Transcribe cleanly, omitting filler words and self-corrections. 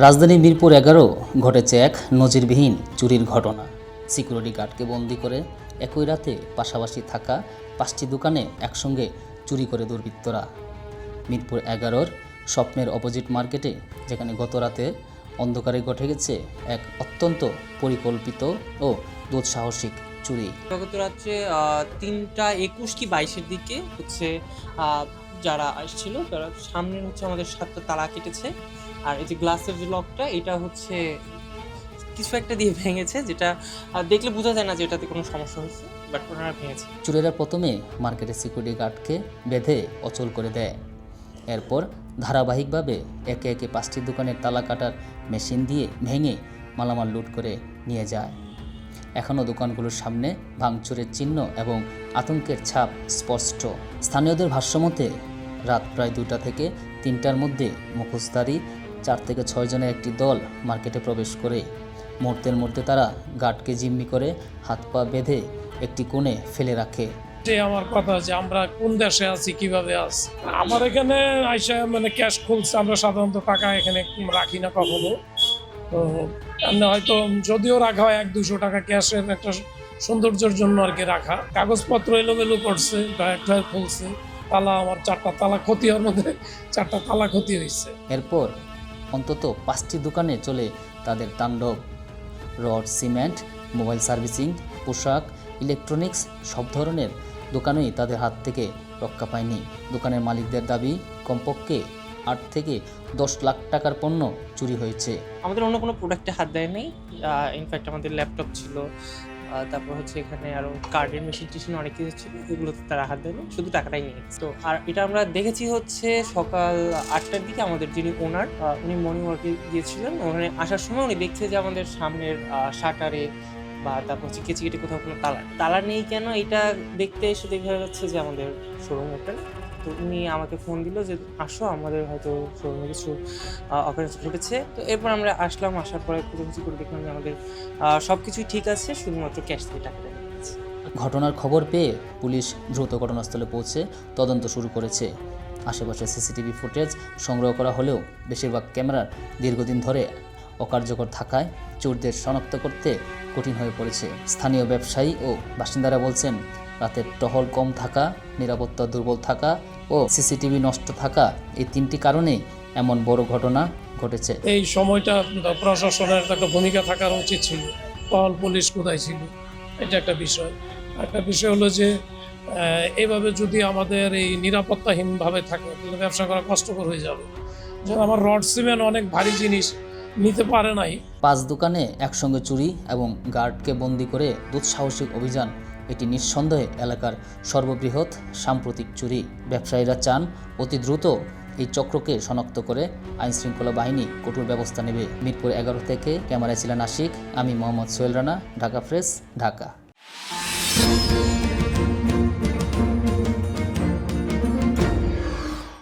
রাজধানী মিরপুর 11 ঘটেছে এক নজিরবিহীন চুরির ঘটনা। সিকিউরিটি গার্ডকে বন্দি করে একই রাতে পাশাপাশি থাকা 5টি দোকানে একসঙ্গে চুরি করে দুর্বৃত্তরা। মিরপুর 11-র স্বপ্নের অপোজিট মার্কেটে, যেখানে গত রাতে অন্ধকারে ঘটে গেছে এক অত্যন্ত পরিকল্পিত ও দুঃসাহসিক চুরি। গত রাত্রে 3টা 21 কি 22-এর দিকে যারা আসছিল তারা সামনের আমাদের 7টা তালা কেটেছে, আর এই যে গ্লাসের যে লকটা এটা কিছু একটা দিয়ে ভেঙেছে, যেটা দেখলে বোঝা যায় না যে এটাতে কোনো সমস্যা হয়েছে, বাট ওনারা ভেঙেছে। চোরেরা প্রথমে মার্কেটের সিকিউরিটি গার্ডকে বেঁধে অচল করে দেয়। এরপর ধারাবাহিকভাবে একে একে 5টি দোকানের তালা কাটার মেশিন দিয়ে ভেঙে মালামাল লুট করে নিয়ে যায়। এখনও দোকানগুলোর সামনে ভাঙচুরের চিহ্ন এবং আতঙ্কের ছাপ স্পষ্ট। স্থানীয়দের ভাষ্যমতে রাত প্রায় 2টা থেকে 3টার মধ্যে মুখোশধারী 4 থেকে 6 জনের একটি দল মার্কেটে প্রবেশ করে। মুহূর্তের মধ্যে তারা গার্ডকে জিম্মি করে হাত পা বেঁধে একটি কোণে ফেলে রাখে। আমার কথা যে আমরা কোন দেশে আছি, কিভাবে আছি। আমার এখানে আইসা ক্যাশ খুলছে, আমরা সাধারণত টাকা এখানে রাখি না কখনো। তো হয়তো যদিও রাখা হয় 100-200 টাকা ক্যাশের একটা সৌন্দর্যের জন্য আর কি রাখা। কাগজপত্র এলোমেলো করছে, একটা খুলছে, তালা আমার 4টা তালা ক্ষতি হওয়ার মধ্যে 4টা তালা ক্ষতি হয়েছে। এরপর অন্তত 5টি দোকানে চলে তাদের তাণ্ডব। রড, সিমেন্ট, মোবাইল সার্ভিসিং, পোশাক, ইলেকট্রনিক্স সব ধরনের দোকানেই তাদের হাত থেকে রক্ষা পায়নি। দোকানের মালিকদের দাবি কমপক্ষে 8 থেকে 10 লাখ টাকার পণ্য চুরি হয়েছে। আমাদের অন্য কোনো প্রোডাক্টে হাত দেয় নেই। ইনফ্যাক্ট আমাদের ল্যাপটপ ছিল, তারপর এখানে আরও কার্ডের মেশিন টেশিন অনেক কিছু ছিল, এগুলোতে তারা হাত দেয়নি, শুধু টাকাটাই নিয়ে গেছে। তো আর এটা আমরা দেখেছি সকাল 8টার দিকে আমাদের যিনি ওনার, উনি মর্নিং ওয়ার্কে গিয়েছিলেন। ওখানে আসার সময় উনি দেখছে যে আমাদের সামনের শাটারে বা তারপর কেচি কেটে কোথাও কোনো তালা নেই কেন, এটা দেখতে এসে দেখা যাচ্ছে যে আমাদের শোরুম ওপেন। তো উনি আমাকে ফোন দিল যে আসো, আমাদের হয়তো শোরুমে কিছু অকারেন্স ঘটেছে। তো এরপর আমরা আসলাম, আসার পরে খোঁজাখুঁজি করে দেখলাম যে আমাদের সব কিছুই ঠিক আছে, শুধুমাত্র ক্যাশ দিয়ে টাকাটা নিয়ে গেছে। ঘটনার খবর পেয়ে পুলিশ দ্রুত ঘটনাস্থলে পৌঁছে তদন্ত শুরু করেছে। আশেপাশে সিসিটিভি ফুটেজ সংগ্রহ করা হলেও বেশিরভাগ ক্যামেরার দীর্ঘদিন ধরে অকার্যকর থাকায় চোরদের শনাক্ত করতে কঠিন হয়ে পড়েছে। স্থানীয় ব্যবসায়ী ও বাসিন্দারা বলছেন, রাতের টহল কম থাকা, নিরাপত্তা দুর্বল থাকা ও সিসিটিভি নষ্ট থাকা, এই 3টি কারণে এমন বড় ঘটনা ঘটেছে। এই সময়টা প্রশাসনের একটা ভূমিকা থাকার উচিত ছিল। টহল পুলিশ কোথায় ছিল, এটা একটা বিষয়। একটা বিষয় হলো যে এইভাবে যদি আমাদের এই নিরাপত্তাহীনভাবে থাকে তাহলে ব্যবসা করা কষ্টকর হয়ে যাবে। যেমন আমার রড সিমেন্ট অনেক ভারী জিনিস নিতে পারে নাই। 5 দোকানে একসঙ্গে চুরি এবং গার্ডকে বন্দি করে দুঃসাহসিক অভিযান, এটি নিঃসন্দেহে এলাকার সর্ববৃহৎ সাম্প্রতিক চুরি। ব্যবসায়ীরা চান অতি দ্রুত এই চক্রকে শনাক্ত করে আইনশৃঙ্খলা বাহিনী কঠোর ব্যবস্থা নেবে। মিরপুর 11 থেকে ক্যামেরায় ছিলেন আশিক, আমি মোহাম্মদ সোহেল রানা, ঢাকা প্রেস, ঢাকা।